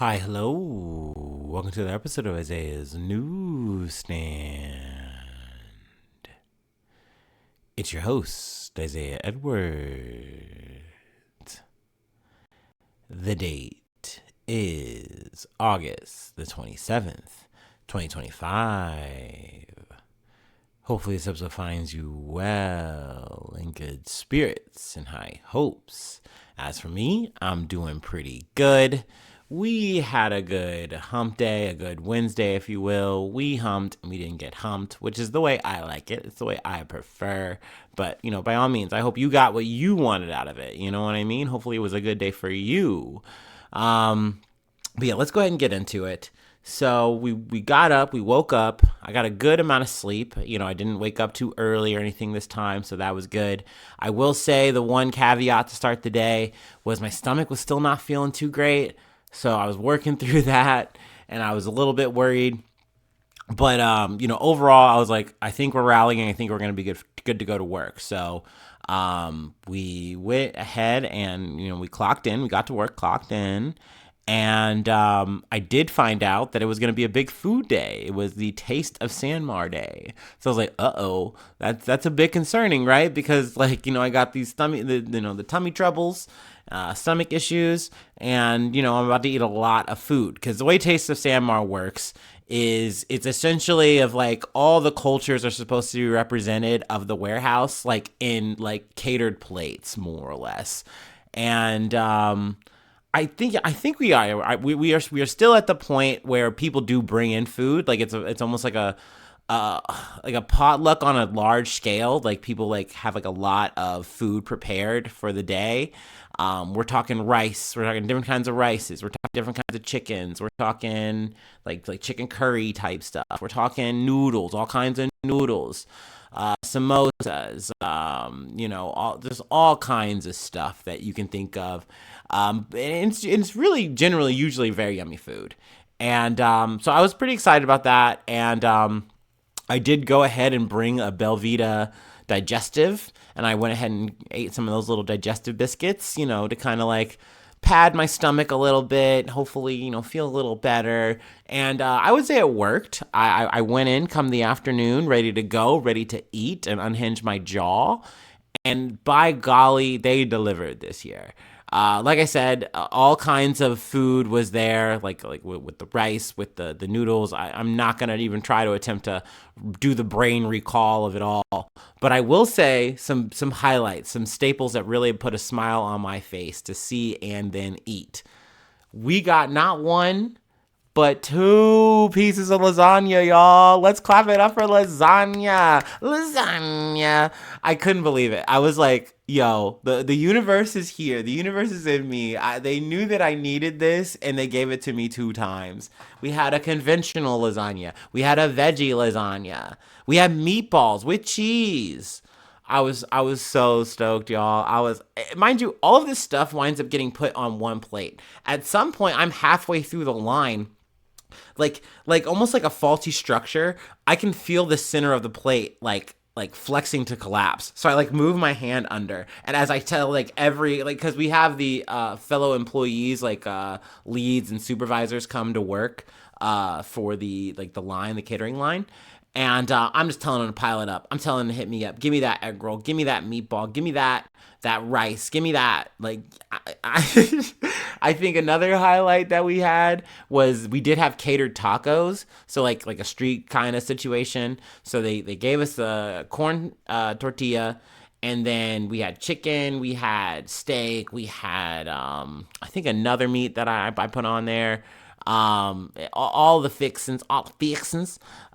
Hi, hello. Welcome to the episode of Isaiah's Newsstand. It's your host, Isaiah Edwards. The date is August the 27th, 2025. Hopefully, this episode finds you well, in good spirits and high hopes. As for me, I'm doing pretty good. We had a good hump day, a good Wednesday, if you will. We humped and we didn't get humped, which is the way I like it. It's the way I prefer. But, by all means, I hope you got what you wanted out of it. You know what I mean? Hopefully, it was a good day for you. But yeah, let's go ahead and get into it. So we got up, we woke up. I got a good amount of sleep. I didn't wake up too early or anything this time, so that was good. I will say the one caveat to start the day was my stomach was still not feeling too great. So I was working through that and I was a little bit worried. But overall I was like, I think we're rallying. I think we're going to be good to go to work. So we went ahead and we clocked in. We got to work, clocked in. And I did find out that it was going to be a big food day. It was the Taste of Sanmar Day. So I was like, uh-oh, that's a bit concerning, right? Because I got these the tummy troubles, stomach issues, and I'm about to eat a lot of food. Because the way Taste of Sanmar works is it's essentially of all the cultures are supposed to be represented of the warehouse, in catered plates, more or less. And I think we are still at the point where people do bring in food. It's almost like a potluck on a large scale. People have a lot of food prepared for the day. We're talking rice. We're talking different kinds of rices. We're talking different kinds of chickens. We're talking like chicken curry type stuff. We're talking noodles, all kinds of noodles. Samosas, there's all kinds of stuff that you can think of. And it's really generally usually very yummy food. And so I was pretty excited about that. And I did go ahead and bring a Belvita digestive. And I went ahead and ate some of those little digestive biscuits, to kind of pad my stomach a little bit, hopefully, feel a little better. And I would say it worked. I went in come the afternoon, ready to go, ready to eat and unhinge my jaw. And by golly, they delivered this year. Like I said, all kinds of food was there, like with the rice, with the noodles. I'm not going to even try to attempt to do the brain recall of it all. But I will say some highlights, some staples that really put a smile on my face to see and then eat. We got not one, but 2 pieces of lasagna, y'all. Let's clap it up for lasagna. Lasagna. I couldn't believe it. I was like, yo, the universe is here. The universe is in me. They knew that I needed this, and they gave it to me 2 times. We had a conventional lasagna. We had a veggie lasagna. We had meatballs with cheese. I was so stoked, y'all. Mind you, all of this stuff winds up getting put on one plate. At some point, I'm halfway through the line, like almost like a faulty structure. I can feel the center of the plate like flexing to collapse. So I move my hand under, and as I tell every because we have the fellow employees leads and supervisors come to work for the the catering line. And I'm just telling them to pile it up. I'm telling them to hit me up. Give me that egg roll. Give me that meatball. Give me that rice. Give me that. I think another highlight that we had was we did have catered tacos. So like a street kind of situation. So they gave us a corn tortilla. And then we had chicken, we had steak, we had I think another meat that I put on there. All the fixins.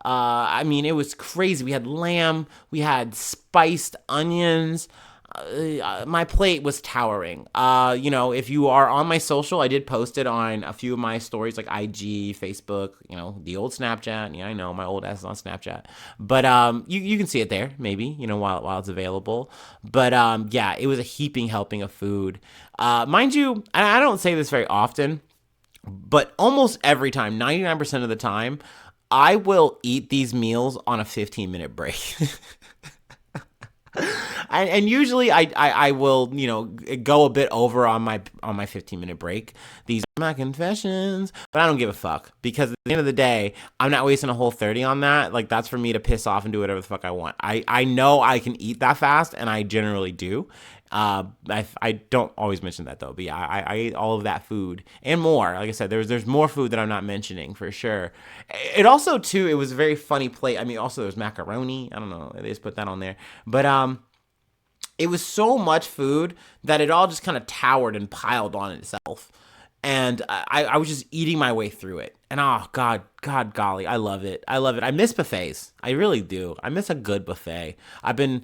It was crazy. We had lamb, we had spiced onions. My plate was towering. If you are on my social, I did post it on a few of my stories like IG, Facebook, the old Snapchat. Yeah, I know my old ass is on Snapchat, but you can see it there maybe, while it's available. But yeah, it was a heaping helping of food. Mind you, I don't say this very often, but almost every time, 99% of the time, I will eat these meals on a 15-minute break. And usually I will, go a bit over on my 15-minute break. These are my confessions, but I don't give a fuck because at the end of the day, I'm not wasting a whole 30 on that. Like that's for me to piss off and do whatever the fuck I want. I know I can eat that fast, and I generally do. I don't always mention that though, but yeah, I ate all of that food and more. Like I said, there's more food that I'm not mentioning for sure. It also too, it was a very funny plate. I mean, also there's macaroni. I don't know, they just put that on there, but it was so much food that it all just kind of towered and piled on itself. And I was just eating my way through it. And oh, God, golly, I love it. I love it. I miss buffets. I really do. I miss a good buffet. I've been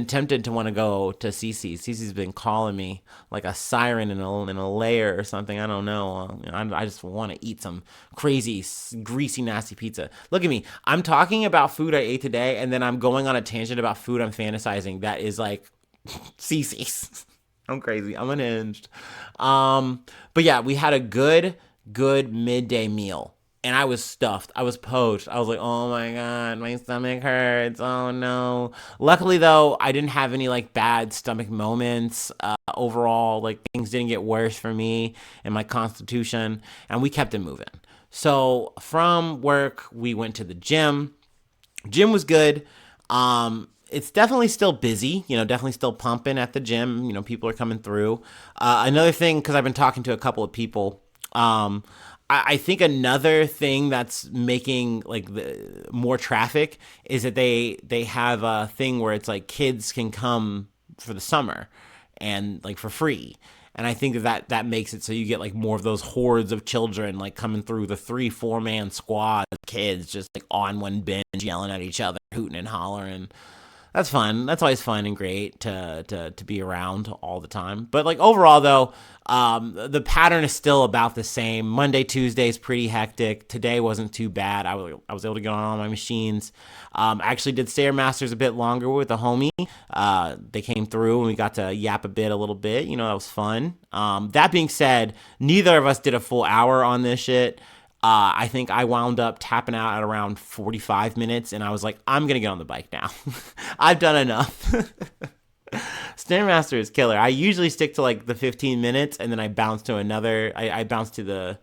tempted to want to go to Cece's. Cece's been calling me like a siren in a layer or something. I don't know. I just want to eat some crazy, greasy, nasty pizza. Look at me. I'm talking about food I ate today, and then I'm going on a tangent about food I'm fantasizing that is like Cece's. I'm crazy. I'm unhinged. But yeah, we had a good midday meal. And I was stuffed. I was poached. I was like, oh my God, my stomach hurts. Oh no. Luckily though, I didn't have any like bad stomach moments. Overall, like things didn't get worse for me and my constitution. And we kept it moving. So from work, we went to the gym. Gym was good. It's definitely still busy, definitely still pumping at the gym. People are coming through. Another thing, because I've been talking to a couple of people, I think another thing that's making like more traffic is that they have a thing where it's like kids can come for the summer and like for free. And I think that makes it so you get like more of those hordes of children like coming through the 3-4 man squad of kids just like on one bench yelling at each other, hooting and hollering. That's fun. That's always fun and great to be around all the time. But like overall though, the pattern is still about the same. Monday, Tuesday is pretty hectic. Today wasn't too bad. I was able to get on all my machines. I actually did Stairmasters a bit longer with a homie. They came through and we got to yap a little bit. That was fun. That being said, neither of us did a full hour on this shit. I think I wound up tapping out at around 45 minutes, and I was like, I'm going to get on the bike now. I've done enough. Stairmaster is killer. I usually stick to like the 15 minutes, and then I bounce to another. I bounce to the,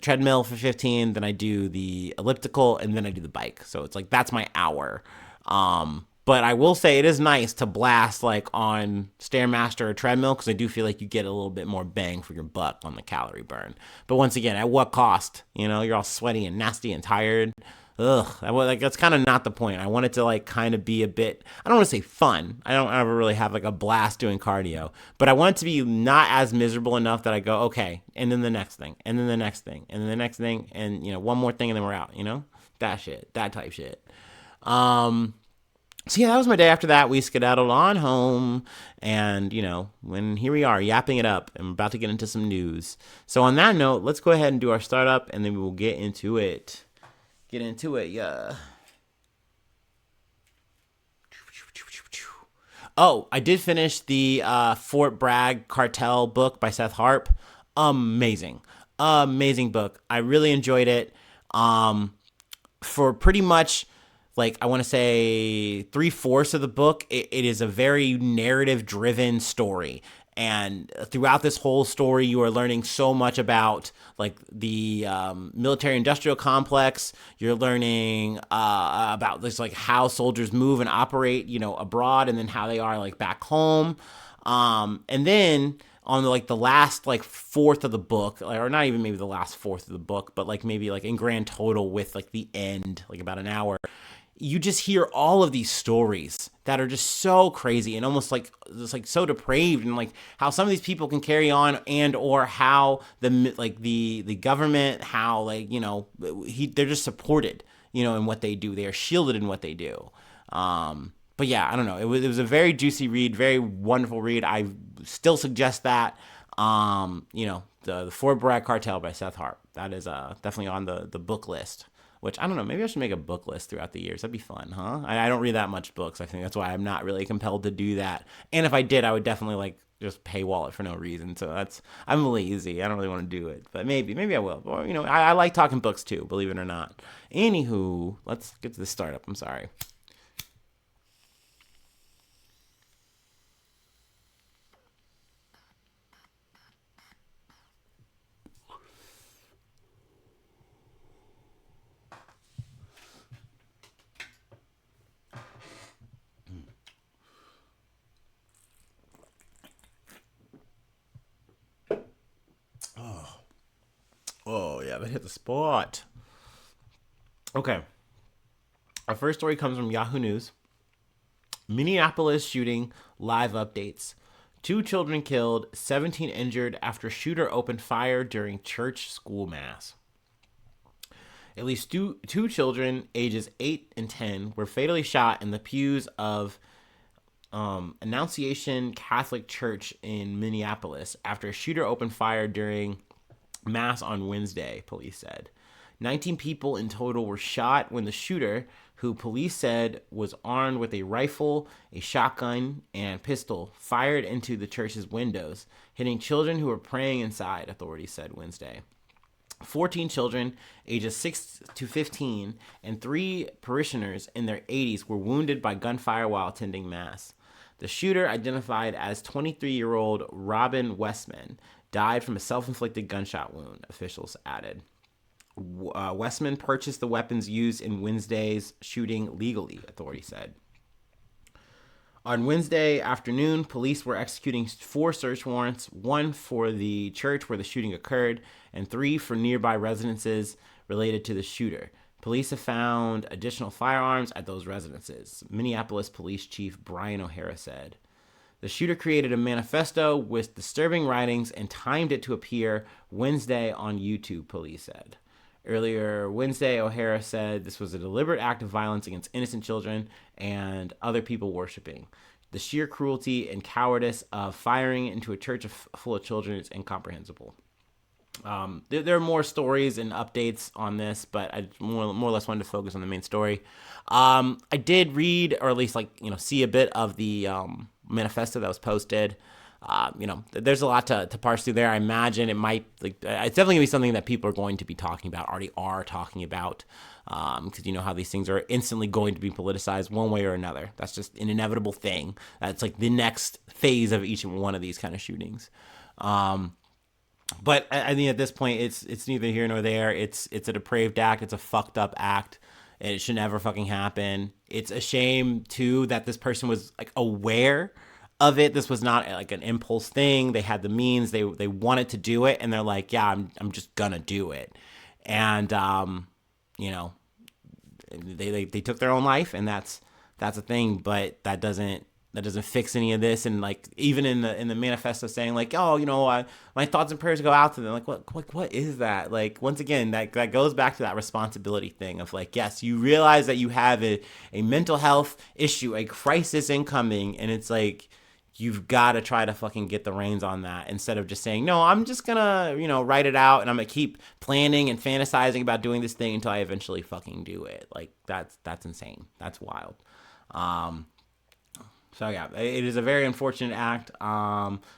treadmill for 15, then I do the elliptical, and then I do the bike. So it's like, that's my hour. But I will say it is nice to blast like on Stairmaster or treadmill because I do feel like you get a little bit more bang for your buck on the calorie burn. But once again, at what cost? You're all sweaty and nasty and tired. Ugh, that's kind of not the point. I want it to like kind of be a bit, I don't want to say fun. I don't ever really have like a blast doing cardio, but I want it to be not as miserable enough that I go, okay, and then the next thing, and then the next thing, and then the next thing, and one more thing and then we're out, that shit, that type shit. So yeah, that was my day. After that, we skedaddled on home, and when here we are, yapping it up. I'm about to get into some news. So on that note, let's go ahead and do our startup, and then we will get into it. Yeah. Oh, I did finish the Fort Bragg Cartel book by Seth Harp. Amazing book. I really enjoyed it. For pretty much, like, I want to say 3/4 of the book, it is a very narrative-driven story. And throughout this whole story, you are learning so much about, like, the military-industrial complex. You're learning about this, like, how soldiers move and operate, abroad, and then how they are, like, back home. And then on the last like fourth of the book, or not even maybe the last fourth of the book, but like maybe like in grand total with like the end, like about an hour, you just hear all of these stories that are just so crazy and almost like just like so depraved, and like how some of these people can carry on, and or how the government, how they're just supported, in what they do. They are shielded in what they do. But yeah, I don't know. It was a very juicy read, very wonderful read. I still suggest that. The Fort Bragg Cartel by Seth Harp. That is definitely on the book list. Which, I don't know, maybe I should make a book list throughout the years. That'd be fun, huh? I don't read that much books. I think that's why I'm not really compelled to do that. And if I did, I would definitely just paywall it for no reason. So I'm lazy. I don't really want to do it. But maybe I will. Or, I like talking books too, believe it or not. Anywho, let's get to the startup. I'm sorry. yeah, that hit the spot. Okay. Our first story comes from Yahoo News. Minneapolis shooting live updates. 2 children killed, 17 injured after shooter opened fire during church school mass. At least two children, ages 8 and 10, were fatally shot in the pews of Annunciation Catholic Church in Minneapolis after a shooter opened fire during mass on Wednesday, police said. 19 people in total were shot when the shooter, who police said was armed with a rifle, a shotgun, and pistol, fired into the church's windows, hitting children who were praying inside, authorities said Wednesday. 14 children, ages 6 to 15, and 3 parishioners in their 80s were wounded by gunfire while attending mass. The shooter, identified as 23-year-old Robin Westman, died from a self-inflicted gunshot wound, officials added. Westman purchased the weapons used in Wednesday's shooting legally, authorities said. On Wednesday afternoon, police were executing 4 search warrants, 1 for the church where the shooting occurred, and 3 for nearby residences related to the shooter. Police have found additional firearms at those residences, Minneapolis Police Chief Brian O'Hara said. The shooter created a manifesto with disturbing writings and timed it to appear Wednesday on YouTube, police said. Earlier Wednesday, O'Hara said this was a deliberate act of violence against innocent children and other people worshiping. The sheer cruelty and cowardice of firing into a church full of children is incomprehensible. There are more stories and updates on this, but I more or less wanted to focus on the main story. I did read, or at least see a bit of the manifesto that was posted. There's a lot to parse through there. I imagine it might, it's definitely gonna be something that people are going to be talking about, already are talking about, because you know how these things are instantly going to be politicized one way or another. That's just an inevitable thing. That's like the next phase of each one of these kind of shootings. But I think at this point, it's neither here nor there. It's a depraved act. It's a fucked up act. And it should never fucking happen. It's a shame too that this person was aware of it. This was not an impulse thing. They had the means. They wanted to do it, and they're like, yeah, I'm just gonna do it. And they took their own life, and that's a thing. But that doesn't fix any of this. And even in the manifesto saying my thoughts and prayers go out to them. What is that? Once again, that goes back to that responsibility thing of yes, you realize that you have a mental health issue, a crisis incoming, and it's you've got to try to fucking get the reins on that instead of just saying, no, I'm just gonna, write it out and I'm gonna keep planning and fantasizing about doing this thing until I eventually fucking do it. That's insane. That's wild. So yeah, it is a very unfortunate act.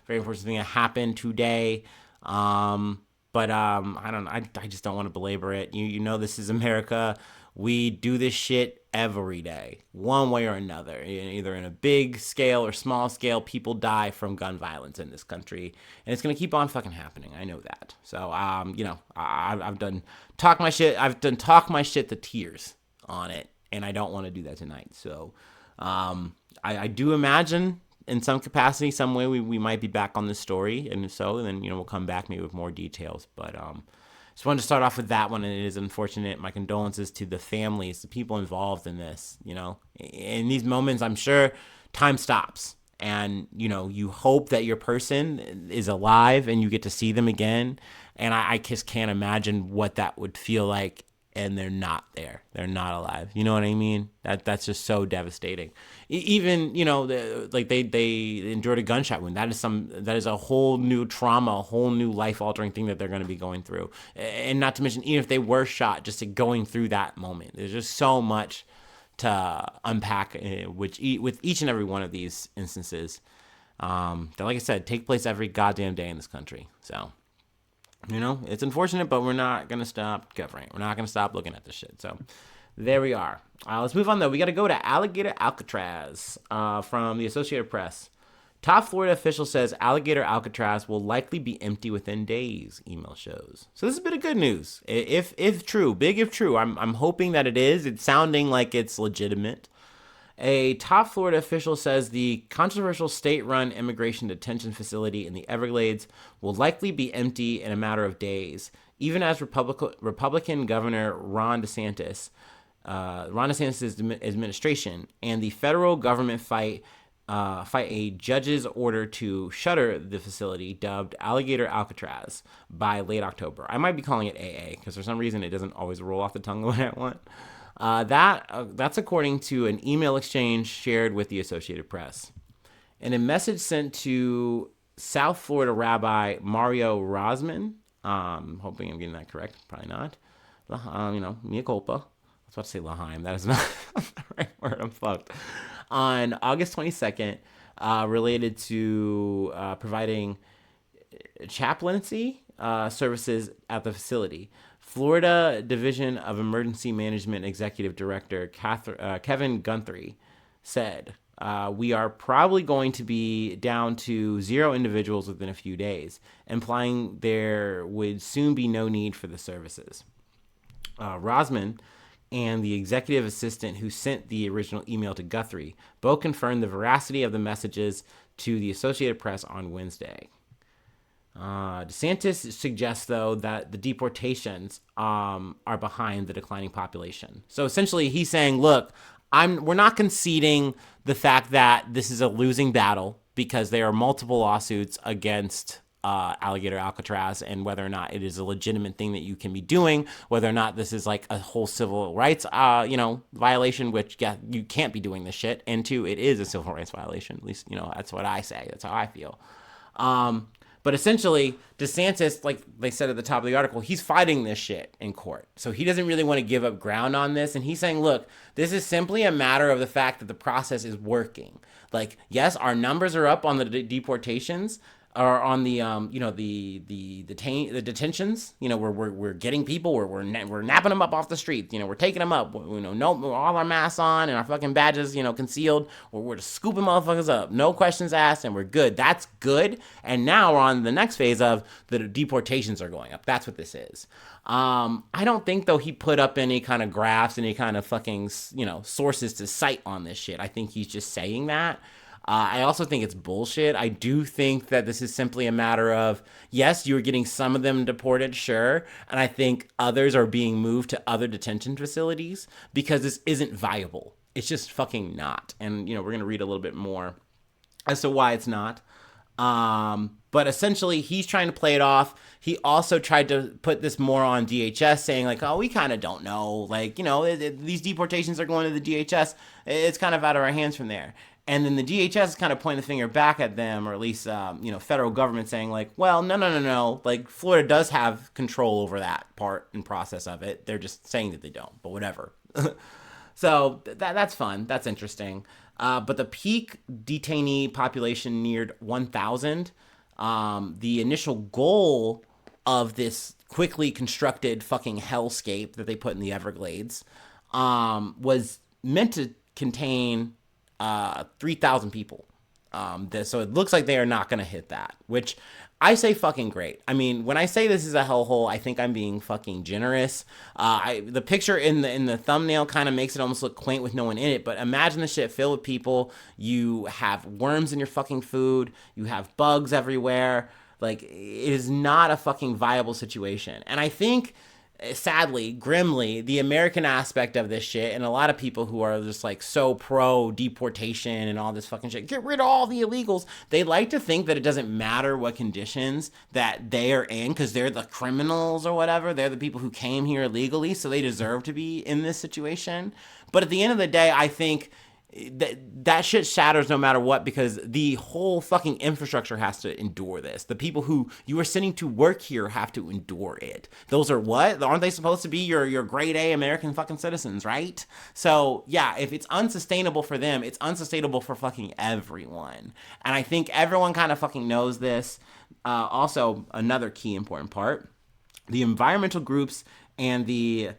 Very unfortunate thing that happened today. But I just don't want to belabor it. This is America. We do this shit every day, one way or another. Either in a big scale or small scale, people die from gun violence in this country, and it's gonna keep on fucking happening. I know that. So I've done talk my shit. I've done talk my shit to tears on it, and I don't want to do that tonight. So I do imagine in some capacity, some way, we might be back on this story, and if so, then we'll come back maybe with more details. But just wanted to start off with that one, and it is unfortunate. My condolences to the families, the people involved in this. In these moments, I'm sure time stops, and you hope that your person is alive and you get to see them again. And I just can't imagine what that would feel like. And they're not there. They're not alive. You know what I mean? That's just so devastating. Even they endured a gunshot wound. That is a whole new trauma, a whole new life altering thing that they're going to be going through. And not to mention, even if they were shot, just going through that moment, there's just so much to unpack with each and every one of these instances. That, like I said, take place every goddamn day in this country. So. It's unfortunate, but we're not going to stop covering. We're not going to stop looking at this shit. So there we are. Let's move on, though. We got to go to Alligator Alcatraz from the Associated Press. Top Florida official says Alligator Alcatraz will likely be empty within days, email shows. So this is a bit of good news. If true, big if true. I'm hoping that it is. It's sounding like it's legitimate. A top Florida official says the controversial state-run immigration detention facility in the Everglades will likely be empty in a matter of days, even as Republican Governor Ron DeSantis' administration and the federal government fight a judge's order to shutter the facility dubbed Alligator Alcatraz by late October. I might be calling it AA because for some reason it doesn't always roll off the tongue the way I want. That's according to an email exchange shared with the Associated Press. In a message sent to South Florida Rabbi Mario Rosman, hoping I'm getting that correct, probably not. Mea culpa. I was about to say Lahaim. That is not the right word. I'm fucked. On August 22nd, related to providing chaplaincy services at the facility. Florida Division of Emergency Management Executive Director Kevin Guthrie said, we are probably going to be down to 0 individuals within a few days, implying there would soon be no need for the services. Rosman and the executive assistant who sent the original email to Guthrie both confirmed the veracity of the messages to the Associated Press on Wednesday. DeSantis suggests, though, that the deportations are behind the declining population. So essentially, he's saying, look, we're not conceding the fact that this is a losing battle because there are multiple lawsuits against Alligator Alcatraz and whether or not it is a legitimate thing that you can be doing, whether or not this is like a whole civil rights, violation, which you can't be doing this shit. And 2, it is a civil rights violation. At least, that's what I say. That's how I feel. But essentially, DeSantis, like they said at the top of the article, he's fighting this shit in court. So he doesn't really want to give up ground on this. And he's saying, look, this is simply a matter of the fact that the process is working. Like, yes, our numbers are up on the deportations, or on the the detentions. We're getting people, we're napping them up off the street. We're taking them up. No, all our masks on and our fucking badges concealed. We're just scooping motherfuckers up, no questions asked, and we're good. That's good. And now we're on the next phase of the deportations are going up. That's what this is. I don't think though he put up any kind of graphs, any kind of fucking sources to cite on this shit. I think he's just saying that. I also think it's bullshit. I do think that this is simply a matter of, yes, you're getting some of them deported, sure. And I think others are being moved to other detention facilities because this isn't viable. It's just fucking not. And, we're going to read a little bit more as to why it's not. But essentially, he's trying to play it off. He also tried to put this more on DHS, saying like, oh, we kind of don't know. Like, these deportations are going to the DHS. It's kind of out of our hands from there. And then the DHS is kind of pointing the finger back at them, or at least, federal government saying like, well, no. Like, Florida does have control over that part and process of it. They're just saying that they don't, but whatever. So that's fun. That's interesting. But the peak detainee population neared 1,000. The initial goal of this quickly constructed fucking hellscape that they put in the Everglades was meant to contain 3,000 people. So it looks like they are not going to hit that, which I say fucking great. I mean, when I say this is a hellhole, I think I'm being fucking generous. The picture in the thumbnail kind of makes it almost look quaint with no one in it, but imagine the shit filled with people. You have worms in your fucking food. You have bugs everywhere. Like, it is not a fucking viable situation. And I think, sadly, grimly, the American aspect of this shit, and a lot of people who are just like so pro deportation and all this fucking shit, get rid of all the illegals, they like to think that it doesn't matter what conditions that they are in because they're the criminals or whatever. They're the people who came here illegally, so they deserve to be in this situation. But at the end of the day, I think that shit shatters no matter what, because the whole fucking infrastructure has to endure this. The people who you are sending to work here have to endure it. Those are what? Aren't they supposed to be your grade A American fucking citizens, right? So yeah, if it's unsustainable for them, it's unsustainable for fucking everyone. And I think everyone kind of fucking knows this. Also, another key important part, the environmental groups and the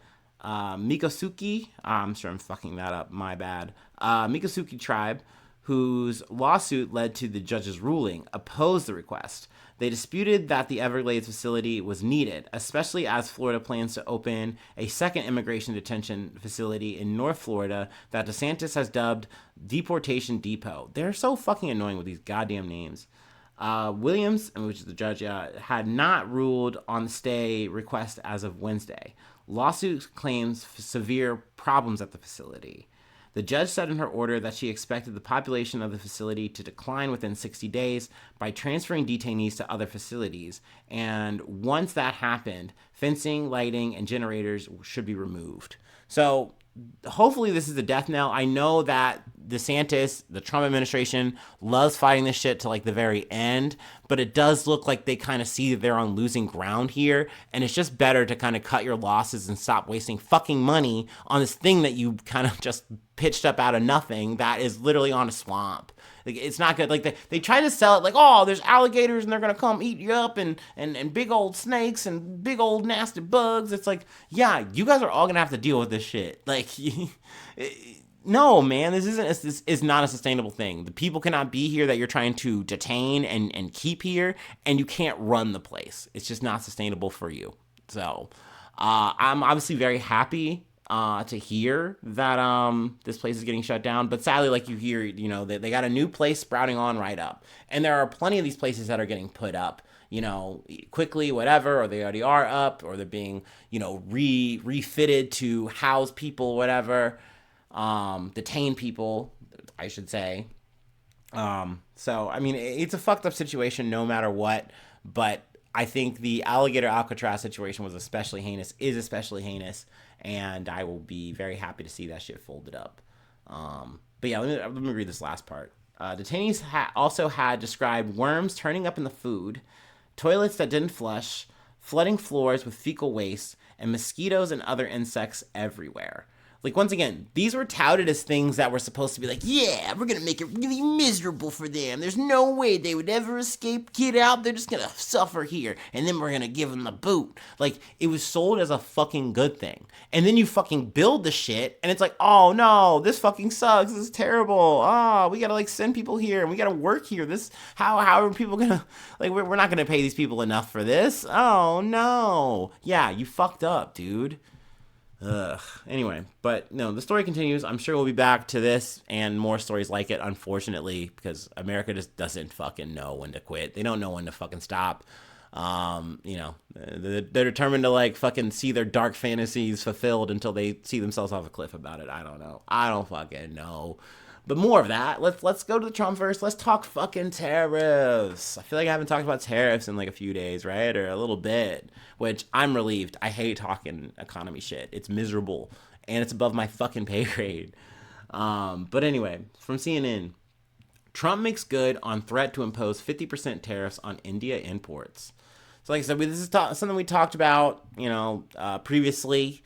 Mikosuki, I'm sure I'm fucking that up, my bad. Mikosuki tribe, whose lawsuit led to the judge's ruling, opposed the request. They disputed that the Everglades facility was needed, especially as Florida plans to open a second immigration detention facility in North Florida that DeSantis has dubbed Deportation Depot. They're so fucking annoying with these goddamn names. Williams, which is the judge, had not ruled on the stay request as of Wednesday. Lawsuit claims severe problems at the facility. The judge said in her order that she expected the population of the facility to decline within 60 days by transferring detainees to other facilities. And once that happened, fencing, lighting, and generators should be removed. So hopefully this is a death knell. I know that DeSantis, the Trump administration, loves fighting this shit to like the very end, but it does look like they kind of see that they're on losing ground here, and it's just better to kind of cut your losses and stop wasting fucking money on this thing that you kind of just pitched up out of nothing that is literally on a swamp. Like, it's not good. Like they try to sell it like, oh, there's alligators and they're gonna come eat you up, and big old snakes and big old nasty bugs. It's like, yeah, you guys are all gonna have to deal with this shit. Like, no, man, this is not a sustainable thing. The people cannot be here that you're trying to detain and keep here, and you can't run the place. It's just not sustainable for you. So, I'm obviously very happy to hear that this place is getting shut down, but sadly, like you hear, you know, they got a new place sprouting on right up, and there are plenty of these places that are getting put up, you know, quickly, whatever, or they already are up, or they're being, you know, refitted to house people, whatever, detain people, I should say. So I mean, it's a fucked up situation no matter what, but I think the Alligator Alcatraz situation was especially heinous, and I will be very happy to see that shit folded up. But yeah, let me read this last part. Detainees also had described worms turning up in the food, toilets that didn't flush, flooding floors with fecal waste, and mosquitoes and other insects everywhere. Like, once again, these were touted as things that were supposed to be like, yeah, we're going to make it really miserable for them. There's no way they would ever escape, get out. They're just going to suffer here. And then we're going to give them the boot. Like, it was sold as a fucking good thing. And then you fucking build the shit, and it's like, oh, no, this fucking sucks. This is terrible. Oh, we got to, like, send people here, and we got to work here. How are people going to, like, we're not going to pay these people enough for this. Oh, no. Yeah, you fucked up, dude. Ugh. Anyway, but no, the story continues. I'm sure we'll be back to this and more stories like it, unfortunately, because America just doesn't fucking know when to quit. They don't know when to fucking stop. You know, they're determined to like fucking see their dark fantasies fulfilled until they see themselves off a cliff about it. I don't know. I don't fucking know. But more of that. Let's go to the Trump verse. Let's talk fucking tariffs. I feel like I haven't talked about tariffs in like a few days, right? Or a little bit, which I'm relieved. I hate talking economy shit. It's miserable and it's above my fucking pay grade. But anyway, from CNN, Trump makes good on threat to impose 50% tariffs on India imports. So like I said, this is something we talked about, you know, previously.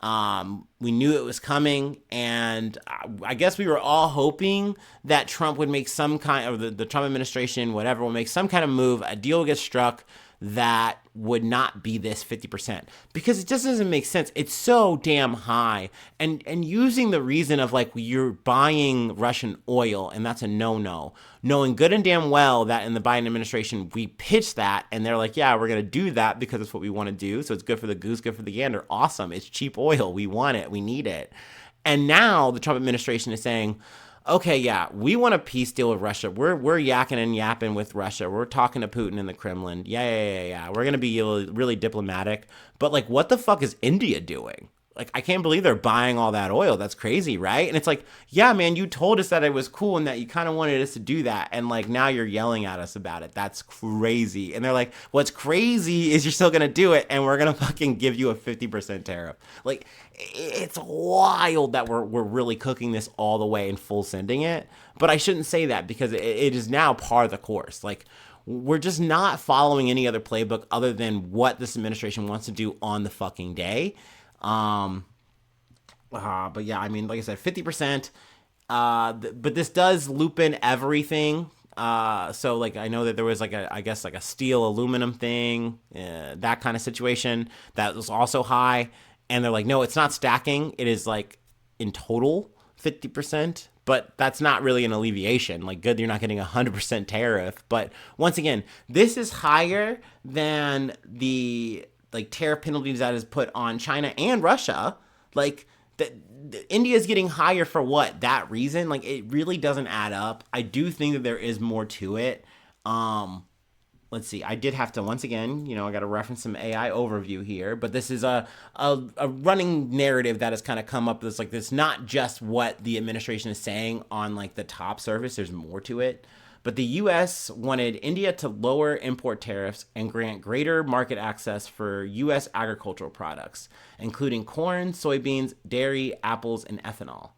We knew it was coming, and I guess we were all hoping that Trump would make some kind of the Trump administration, whatever, will make some kind of move, a deal gets struck that would not be this 50%, because it just doesn't make sense. It's so damn high, and using the reason of like you're buying Russian oil and that's a no, knowing good and damn well that in the Biden administration we pitched that and they're like, yeah, we're gonna do that because it's what we want to do, so it's good for the goose, good for the gander, awesome, it's cheap oil, we want it, we need it. And now the Trump administration is saying, okay, yeah, we want a peace deal with Russia. We're yakking and yapping with Russia. We're talking to Putin in the Kremlin. Yeah. We're going to be really diplomatic. But, like, what the fuck is India doing? Like, I can't believe they're buying all that oil. That's crazy, right? And it's like, yeah, man, you told us that it was cool and that you kind of wanted us to do that. And, like, now you're yelling at us about it. That's crazy. And they're like, what's crazy is you're still going to do it, and we're going to fucking give you a 50% tariff. Like, it's wild that we're really cooking this all the way and full sending it. But I shouldn't say that, because it is now par of the course. Like, we're just not following any other playbook other than what this administration wants to do on the fucking day. But yeah, I mean, like I said, 50%, but this does loop in everything. So like, I know that there was like I guess like a steel aluminum thing, that kind of situation that was also high. And they're like, no, it's not stacking. It is like in total 50%, but that's not really an alleviation. Like, good, you're not getting 100% tariff. But once again, this is higher than the like tariff penalties that is put on China and Russia. Like, India is getting higher for what? That reason? Like, it really doesn't add up. I do think that there is more to it. Let's see. I did have to, once again, I got to reference some AI overview here, but this is a running narrative that has kind of come up. That's like, this not just what the administration is saying on like the top surface. There's more to it. But the U.S. wanted India to lower import tariffs and grant greater market access for U.S. agricultural products, including corn, soybeans, dairy, apples, and ethanol.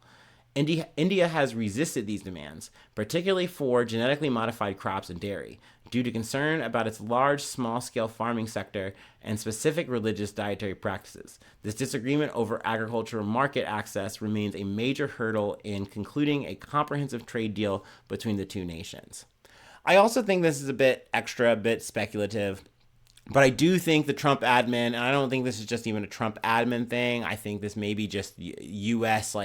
India has resisted these demands, particularly for genetically modified crops and dairy, due to concern about its large, small-scale farming sector and specific religious dietary practices. This disagreement over agricultural market access remains a major hurdle in concluding a comprehensive trade deal between the two nations. I also think this is a bit speculative, but I do think the Trump admin, and I don't think this is just even a Trump admin thing, I think this may be just U.S.,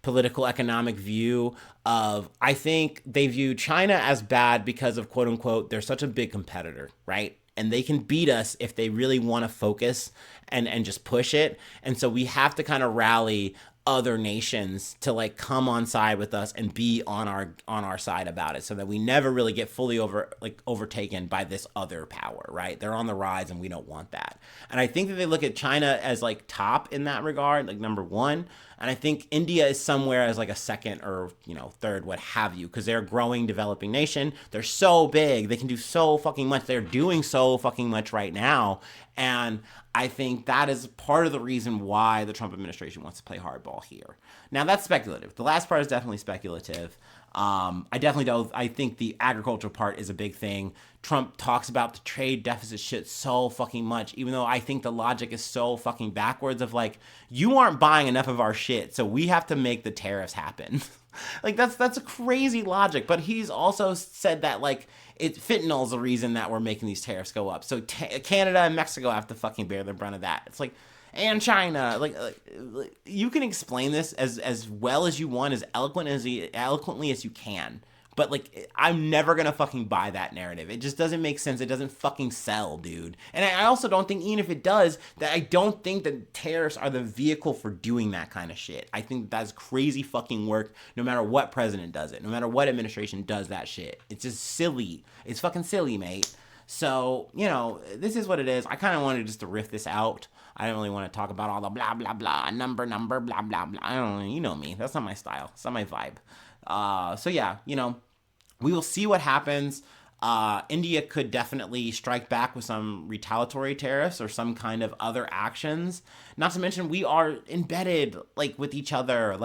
political economic view of, I think they view China as bad because of, quote unquote, they're such a big competitor, right? And they can beat us if they really want to focus and just push it. And so we have to kind of rally other nations to come on side with us and be on our side about it, so that we never really get fully overtaken by this other power, right? They're on the rise and we don't want that. And I think that they look at China as top in that regard, number one. And I think India is somewhere as a second or third, what have you, because they're a growing, developing nation. They're so big, they can do so fucking much. They're doing so fucking much right now. And I think that is part of the reason why the Trump administration wants to play hardball here. Now, that's speculative. The last part is definitely speculative. I definitely don't. I think the agricultural part is a big thing. Trump talks about the trade deficit shit so fucking much, even though I think the logic is so fucking backwards of you aren't buying enough of our shit, so we have to make the tariffs happen. That's a crazy logic. But he's also said that fentanyl is the reason that we're making these tariffs go up. So Canada and Mexico have to fucking bear the brunt of that. It's and China, you can explain this as well as you want, as eloquently as you can. But I'm never gonna fucking buy that narrative. It just doesn't make sense. It doesn't fucking sell, dude. And I also don't think, even if it does, that I don't think that tariffs are the vehicle for doing that kind of shit. I think that's crazy fucking work, no matter what president does it, no matter what administration does that shit. It's just silly. It's fucking silly, mate. So, this is what it is. I kind of wanted just to riff this out. I don't really want to talk about all the blah, blah, blah, number, blah, blah, blah. I don't know. You know me. That's not my style. It's not my vibe. So yeah, we will see what happens. India could definitely strike back with some retaliatory tariffs or some kind of other actions. Not to mention, we are embedded with each other.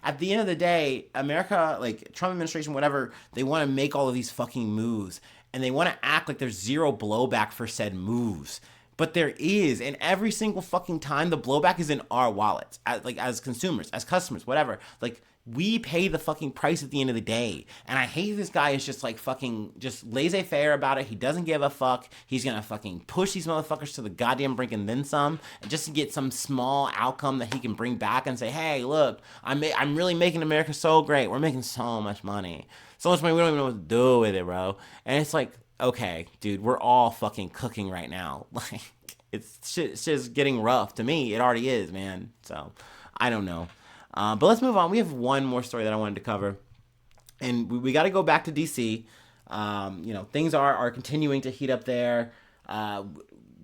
At the end of the day, America, Trump administration, whatever, they want to make all of these fucking moves, and they want to act like there's zero blowback for said moves. But there is, and every single fucking time the blowback is in our wallets, as consumers, as customers, whatever. We pay the fucking price at the end of the day. And I hate this guy is just fucking just laissez-faire about it. He doesn't give a fuck. He's gonna fucking push these motherfuckers to the goddamn brink and then some, and just to get some small outcome that he can bring back and say, hey, look, I'm really making America so great. We're making so much money. So much money we don't even know what to do with it, bro. And it's okay, dude, we're all fucking cooking right now. It's just getting rough. To me, it already is, man. So, I don't know. But let's move on. We have one more story that I wanted to cover. And we got to go back to D.C. Things are continuing to heat up there.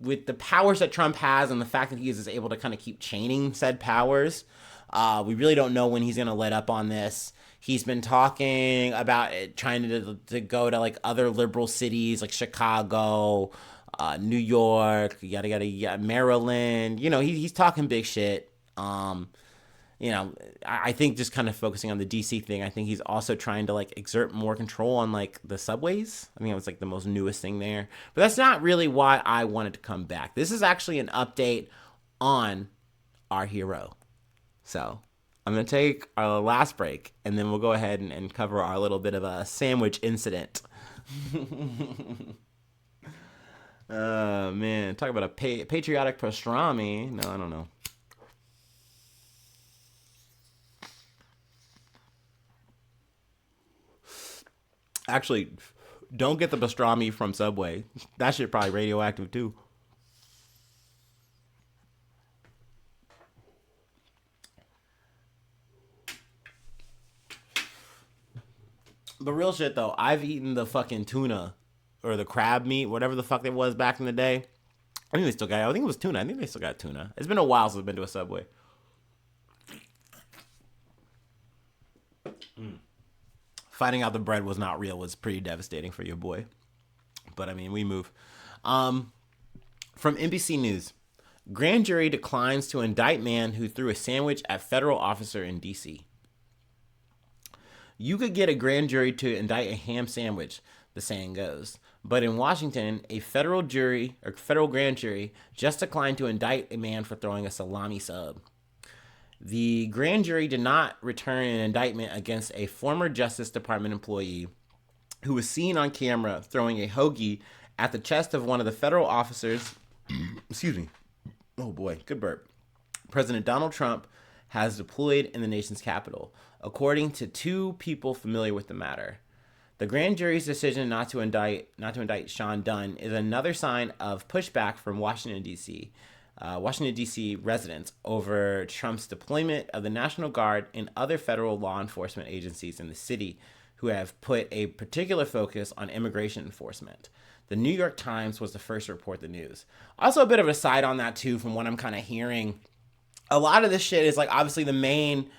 With the powers that Trump has and the fact that he is able to kind of keep chaining said powers, we really don't know when he's going to let up on this. He's been talking about it, trying to go to other liberal cities like Chicago, New York, yada yada yada, Maryland. He's talking big shit. I think just kind of focusing on the DC thing, I think he's also trying to exert more control on the subways. I think it was the most newest thing there. But that's not really why I wanted to come back. This is actually an update on our hero. So I'm going to take our last break, and then we'll go ahead and cover our little bit of a sandwich incident. Man, talk about a patriotic pastrami. No, I don't know. Actually, don't get the pastrami from Subway. That shit probably radioactive too. But real shit though, I've eaten the fucking tuna or the crab meat, whatever the fuck it was back in the day. I think they still got. I think it was tuna. I think they still got tuna. It's been a while since I've been to a Subway. Finding out the bread was not real was pretty devastating for your boy. But I mean, we move. Um, from NBC News, grand jury declines to indict man who threw a sandwich at federal officer in D.C. You could get a grand jury to indict a ham sandwich, the saying goes. But in Washington, a federal grand jury just declined to indict a man for throwing a salami sub. The grand jury did not return an indictment against a former Justice Department employee who was seen on camera throwing a hoagie at the chest of one of the federal officers. Excuse me. Oh boy, good burp. President Donald Trump has deployed in the nation's capital, according to two people familiar with the matter. The grand jury's decision not to indict Sean Dunn is another sign of pushback from Washington, D.C. Washington, D.C. residents over Trump's deployment of the National Guard and other federal law enforcement agencies in the city who have put a particular focus on immigration enforcement. The New York Times was the first to report the news. Also, a bit of a side on that, too, from what I'm kind of hearing. A lot of this shit is, like, obviously the main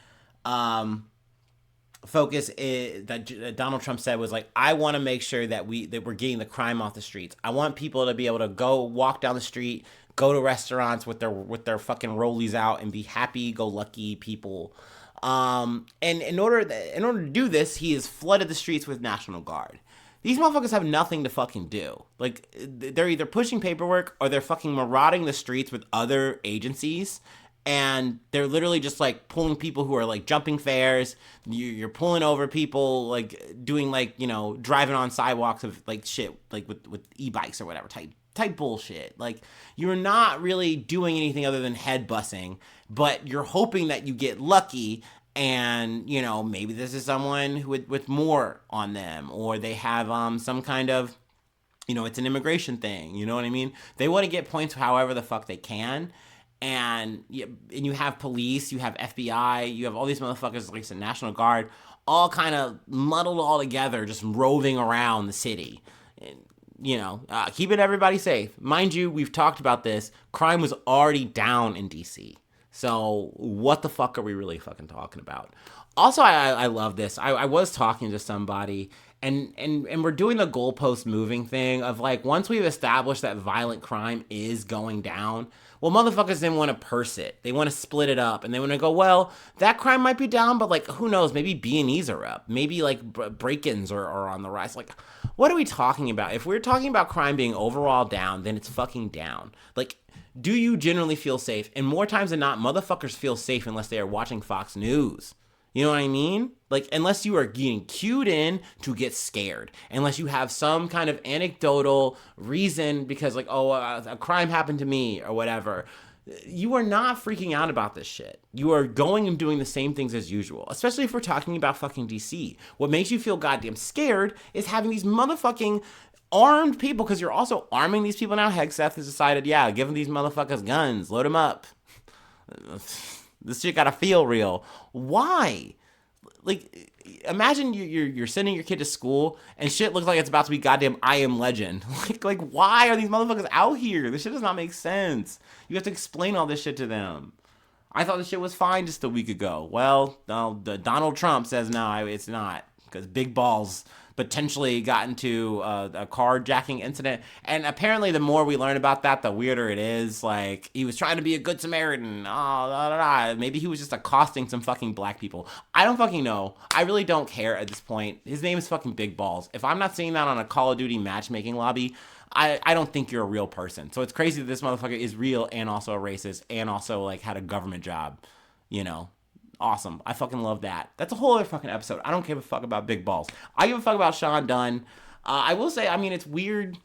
focus is, that Donald Trump said was, like, I want to make sure that we're getting the crime off the streets. I want people to be able to go walk down the street, go to restaurants with their fucking rollies out and be happy-go-lucky people. And in order to do this, he has flooded the streets with National Guard. These motherfuckers have nothing to fucking do. Like, they're either pushing paperwork or they're fucking marauding the streets with other agencies. And they're literally just, like, pulling people who are, like, jumping fares. You're pulling over people, like, doing, like, you know, driving on sidewalks of, like, shit, like, with e-bikes or whatever type bullshit. Like, you're not really doing anything other than head bussing, but you're hoping that you get lucky and, you know, maybe this is someone who with more on them, or they have some kind of, you know, it's an immigration thing, you know what I mean? They want to get points however the fuck they can. And you have police, you have FBI, you have all these motherfuckers, like the National Guard, all kind of muddled all together, just roving around the city. And, you know, keeping everybody safe. Mind you, we've talked about this. Crime was already down in D.C. So what the fuck are we really fucking talking about? Also, I love this. I was talking to somebody, and we're doing the goalpost moving thing of, like, once we've established that violent crime is going down, well, motherfuckers then want to purse it. They want to split it up, and they want to go, well, that crime might be down, but, like, who knows? Maybe B&Es are up. Maybe, like, break-ins are on the rise. Like, what are we talking about? If we're talking about crime being overall down, then it's fucking down. Like, do you generally feel safe? And more times than not, motherfuckers feel safe unless they are watching Fox News. You know what I mean? Like, unless you are getting cued in to get scared. Unless you have some kind of anecdotal reason because, like, oh, a crime happened to me or whatever. You are not freaking out about this shit. You are going and doing the same things as usual. Especially if we're talking about fucking DC. What makes you feel goddamn scared is having these motherfucking armed people, because you're also arming these people now. Hegseth has decided, yeah, give them these motherfuckers guns. Load them up. This shit gotta feel real. Why? Like, imagine you're sending your kid to school and shit looks like it's about to be goddamn I Am Legend. Like why are these motherfuckers out here? This shit does not make sense. You have to explain all this shit to them. I thought this shit was fine just a week ago. Well, no, Donald Trump says no, it's not, because big balls potentially got into a carjacking incident. And apparently the more we learn about that, the weirder it is. Like, he was trying to be a good Samaritan. Maybe he was just accosting some fucking black people. I don't fucking know. I really don't care at this point. His name is fucking Big Balls. If I'm not seeing that on a Call of Duty matchmaking lobby, I don't think you're a real person. So it's crazy that this motherfucker is real and also a racist and also, like, had a government job, you know? Awesome. I fucking love that. That's a whole other fucking episode. I don't give a fuck about Big Balls. I give a fuck about Sean Dunn. I will say, I mean, it's weird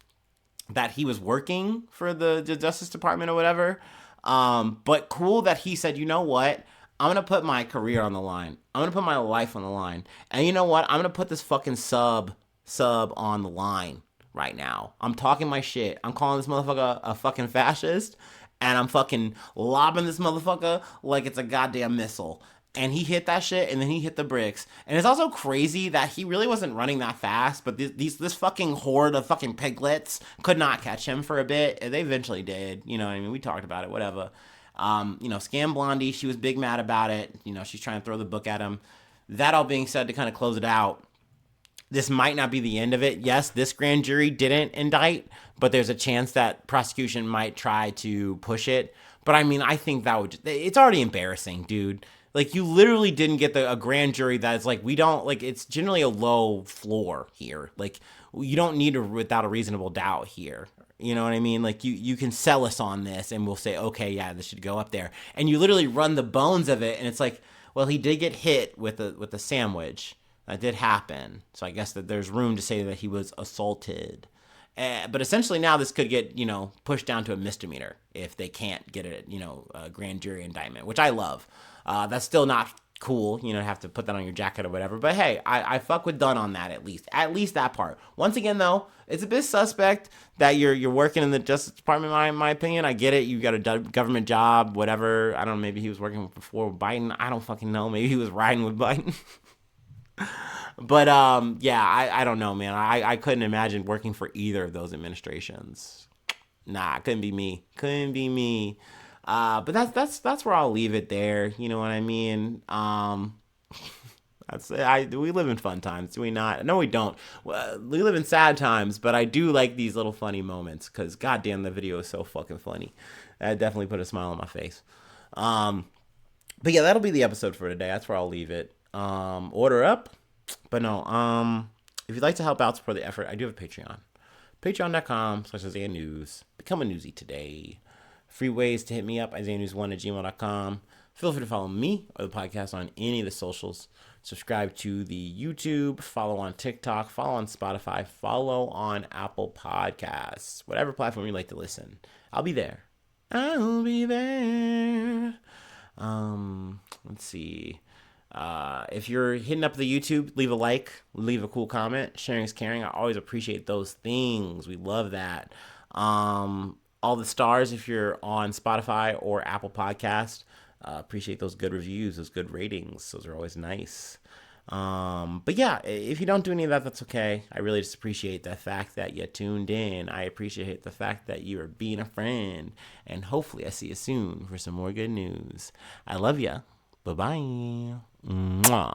that he was working for the Justice Department or whatever. But cool that he said, you know what? I'm going to put my career on the line. I'm going to put my life on the line. And you know what? I'm going to put this fucking sub sub on the line right now. I'm talking my shit. I'm calling this motherfucker a fucking fascist, and I'm fucking lobbing this motherfucker like it's a goddamn missile. And he hit that shit, and then he hit the bricks. And it's also crazy that he really wasn't running that fast, but this fucking horde of fucking piglets could not catch him for a bit. They eventually did. You know what I mean? We talked about it, whatever. Scam Blondie, she was big mad about it. She's trying to throw the book at him. That all being said, to kind of close it out, this might not be the end of it. Yes, this grand jury didn't indict, but there's a chance that prosecution might try to push it. But I mean, I think it's already embarrassing, dude. Like, you literally didn't get a grand jury that is like, we don't, like, it's generally a low floor here. Like, you don't need without a reasonable doubt here. You know what I mean? Like, you can sell us on this and we'll say, okay, yeah, this should go up there. And you literally run the bones of it, and it's like, well, he did get hit with a sandwich. That did happen. So I guess that there's room to say that he was assaulted. But essentially now this could get, pushed down to a misdemeanor if they can't get a grand jury indictment, which I love. That's still not cool, have to put that on your jacket or whatever. But hey, I fuck with Dunn on that at least that part. Once again, though, it's a bit suspect that you're working in the Justice Department, in my opinion. I get it. You got a government job, whatever. I don't know. Maybe he was working before Biden. I don't fucking know. Maybe he was riding with Biden. But yeah, I don't know, man. I couldn't imagine working for either of those administrations. Nah, couldn't be me. But that's where I'll leave it there. You know what I mean? We live in fun times, do we not? No, we don't. We live in sad times, but I do like these little funny moments because goddamn, the video is so fucking funny. That definitely put a smile on my face. But yeah, that'll be the episode for today. That's where I'll leave it. Order up. But no, if you'd like to help out, support the effort, I do have a Patreon. Patreon.com/Isaiah News. Become a newsie today. Free ways to hit me up, IsaiahNews1@gmail.com. Feel free to follow me or the podcast on any of the socials. Subscribe to the YouTube, follow on TikTok, follow on Spotify, follow on Apple Podcasts, whatever platform you like to listen. I'll be there. Let's see. If you're hitting up the YouTube, leave a like, leave a cool comment. Sharing is caring. I always appreciate those things. We love that. All the stars if you're on Spotify or Apple Podcast. Appreciate those good reviews, those good ratings. Those are always nice. But yeah, if you don't do any of that, that's okay. I really just appreciate the fact that you tuned in. I appreciate the fact that you are being a friend. And hopefully I see you soon for some more good news. I love ya. Bye-bye. Mwah.